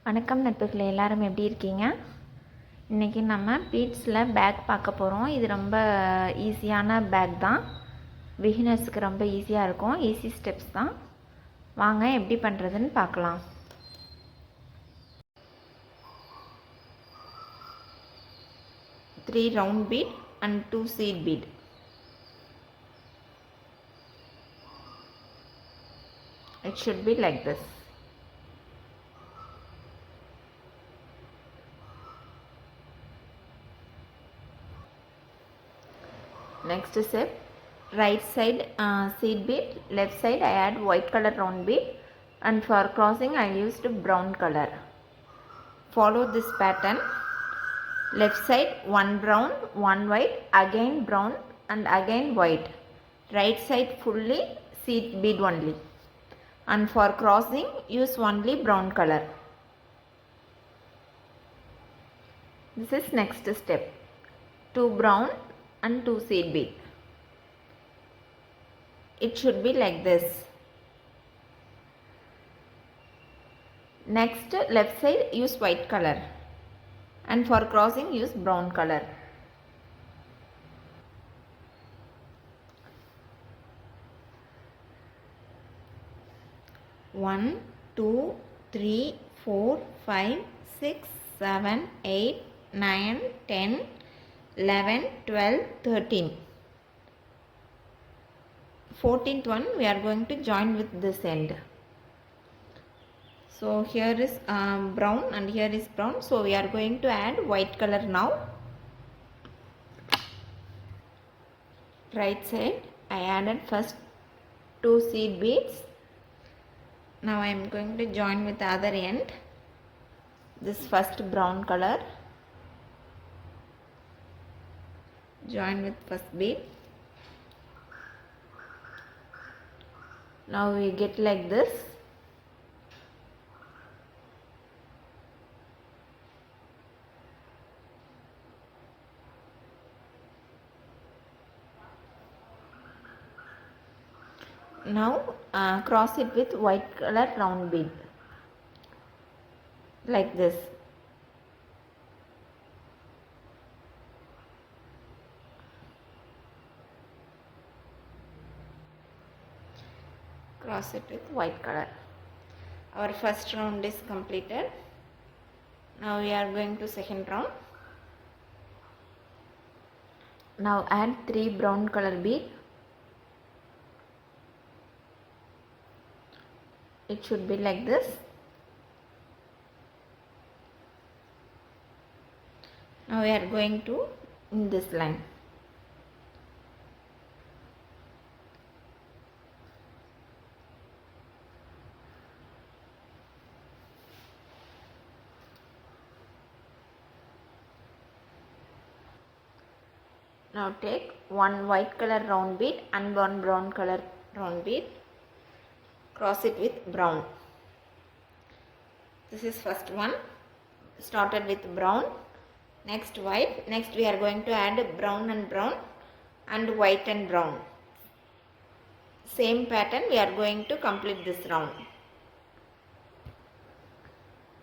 வணக்கம் நட்புகளே, எல்லாரும் எப்படி இருக்கீங்க? இன்றைக்கி நம்ம பீட்ஸில் பேக் பார்க்க போகிறோம். இது ரொம்ப ஈஸியான பேக் தான். பிகினர்ஸுக்கு ரொம்ப ஈஸியாக இருக்கும். ஈஸி ஸ்டெப்ஸ் தான். வாங்க எப்படி பண்ணுறதுன்னு பார்க்கலாம். Three round beat and 2 seed bead. It should be like this. Next step, right side seed bead, left side I add white color round bead, and for crossing I used brown color. Follow this pattern. Left side one brown, one white, again brown and again white. Right side fully seed bead only, and for crossing use only brown color. This is next step. 2 brown and 2 seed bead. It should be like this. Next, left side use white color, and for crossing use brown color. One, two, three, 4, 5, 6, 7, 8, 9, 10, 11, 12, 13. 14th one we are going to join with this end. So here is brown and here is brown, so we are going to add white color now. Right side I added first 2 seed beads. Now I am going to join with the other end. This first brown color, join with first bead. Now we get like this. Now cross it with white color round bead like this. Cross it with white color. Our first round is completed. Now we are going to second round. Now add 3 brown color bead. It should be like this. Now we are going to in this line. Now take one white color round bead and one brown color round bead. Cross it with brown. This is first one. Started with brown. Next white. Next we are going to add brown and brown and white and brown. Same pattern we are going to complete this round.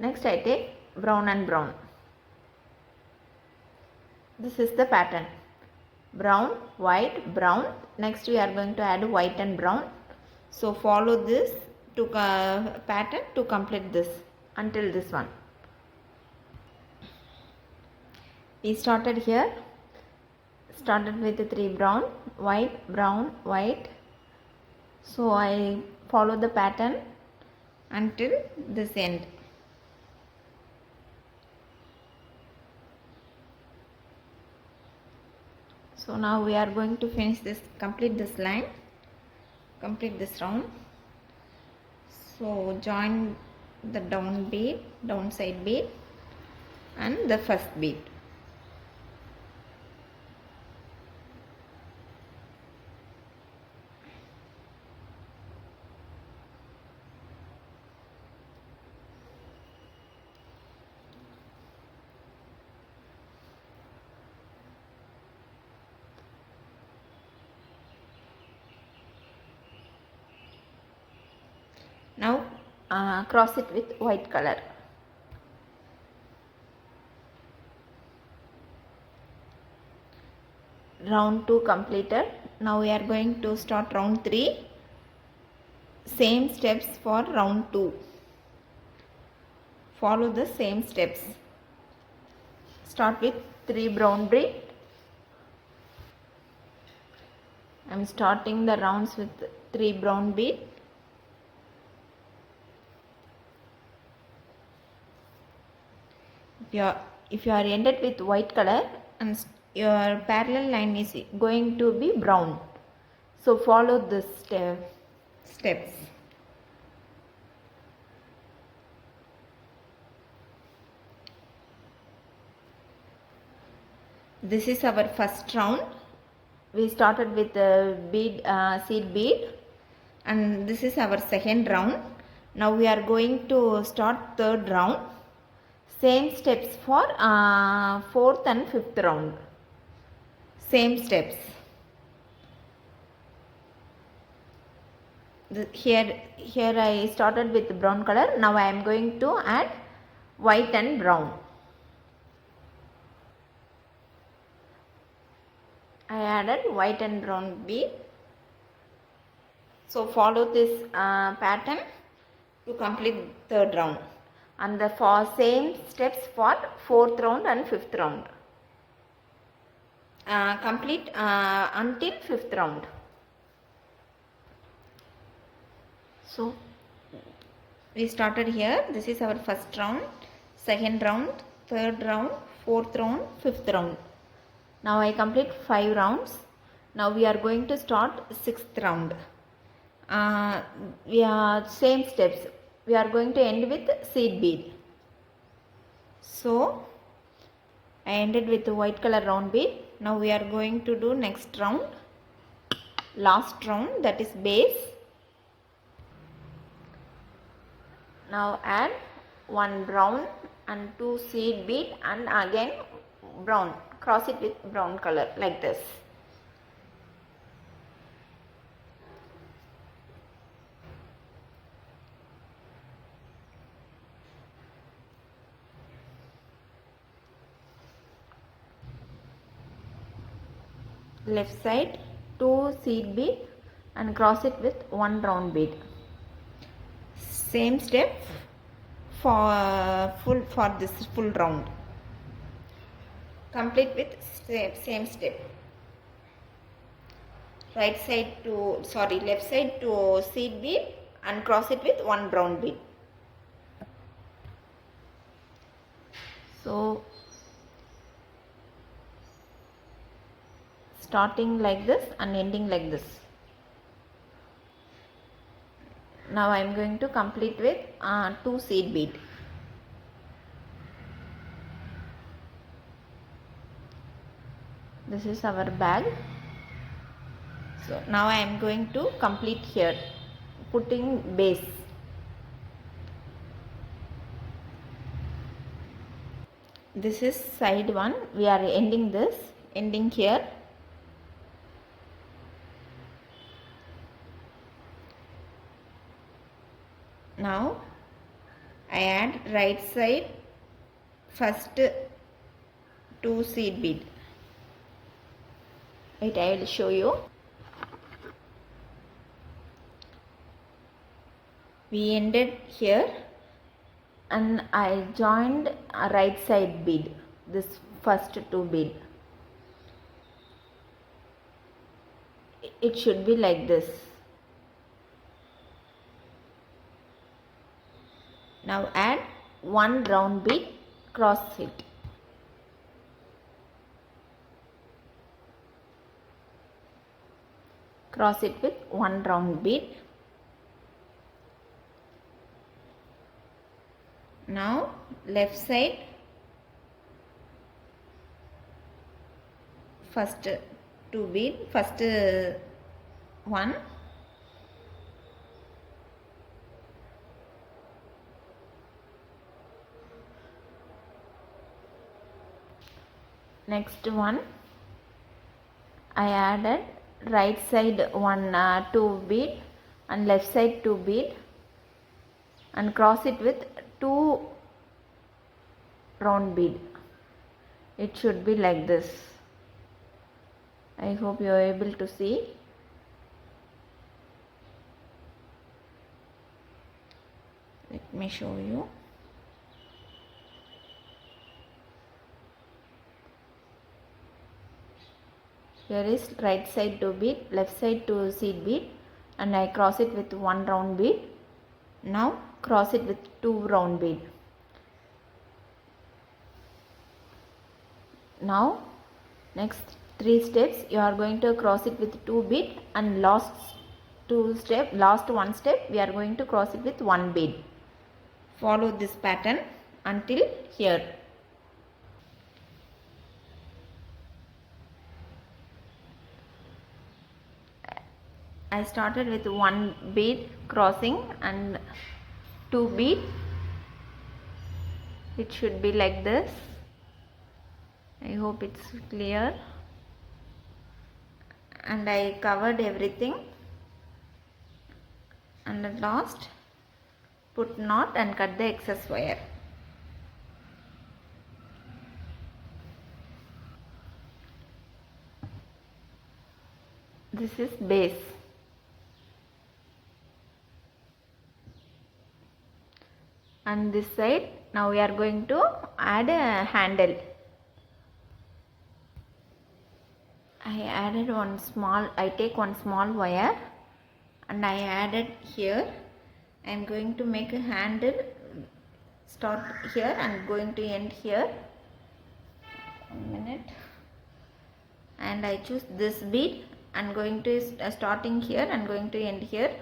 Next I take brown and brown. This is the pattern. Brown, white, brown. Next we are going to add white and brown. So follow this to pattern to complete this until this one. We started here. Started with 3 brown, white, brown, white. So I follow the pattern until this end. So now we are going to finish this, complete this line, complete this round. So join the down bead, downside bead and the first bead. Now cross it with white color. Round 2 completed. Now we are going to start round 3. Same steps for round 2. Follow the same steps. Start with 3 brown bead. I am starting the rounds with 3 brown bead. If you are ended with white color and your parallel line is going to be brown, so follow this steps. This is our first round. We started with the seed bead, and this is our second round. Now we are going to start third round. Same steps for fourth and fifth round. Same steps. Here I started with brown color. Now I am going to add white and brown. I added white and brown bead. So follow this pattern to complete third round, and the same steps for fourth round and fifth round. Complete until fifth round. So we started here. This is our first round, second round, third round, fourth round, fifth round. Now I complete 5 rounds. Now we are going to start 6th round. We are same steps. We are going to end with seed bead. So I ended with the white color round bead. Now we are going to do next round, last round, that is base. Now add 1 brown and 2 seed bead, and again brown. Cross it with brown color like this. Left side 2 seed bead and cross it with 1 round bead. Same step for this full round. Complete with same step. Left side to seed bead and cross it with 1 brown bead. So starting like this and ending like this. Now I am going to complete with 2 seed bead. This is our bag. So now I am going to complete here, putting base. This is side 1. We are ending here. Now I add right side first 2 seed bead. Wait, I will show you. We ended here and I joined a right side bead, this first 2 bead. It should be like this. Now add 1 round bead, cross it. Cross it with 1 round bead. Now left side first 2 bead, first 1. Next one, I added right side 2 bead and left side 2 bead and cross it with 2 round bead. It should be like this. I hope you are able to see. Let me show you. Here is right side 2 bead, left side 2 seed bead, and I cross it with 1 round bead. Now cross it with 2 round bead. Now next 3 steps you are going to cross it with 2 bead, and last one step we are going to cross it with 1 bead. Follow this pattern until here. I started with 1 bead crossing and 2 bead. It should be like this. I hope it's clear. And I covered everything. And at last put knot and cut the excess wire. This is base. And this side now we are going to add a handle. I take one small wire and I added here. I am going to make a handle, start here and going to end here. 1 minute. And I choose this bead and going to starting here and going to end here.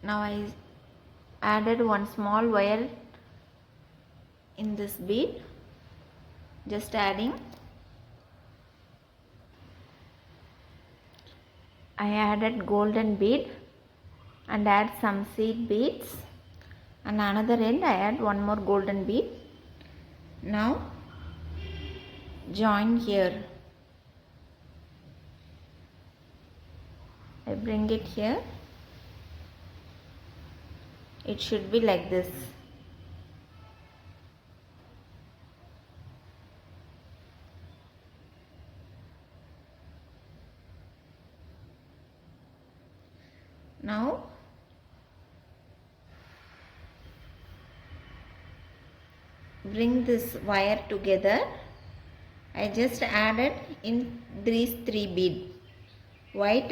Now I added one small wire in this bead, just adding. I added golden bead and add some seed beads, and another end I add one more golden bead. Now join here. I bring it here. It should be like this. Now bring this wire together. I just added in these 3 bead, white,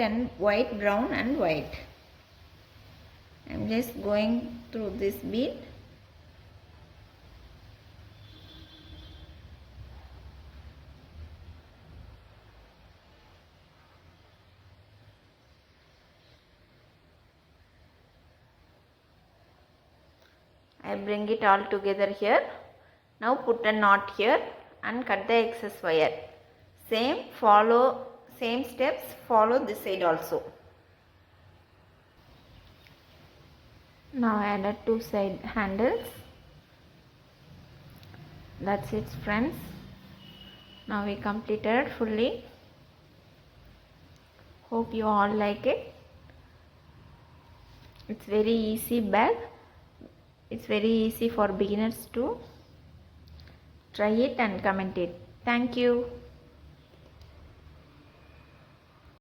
brown and white. I am just going through this bead. I bring it all together here. Now put a knot here and cut the excess wire. Same steps, follow this side also. Now I added 2 side handles. That's it, friends. Now we completed fully. Hope you all like it. It's very easy bag. It's very easy for beginners too. Try it and comment it. Thank you.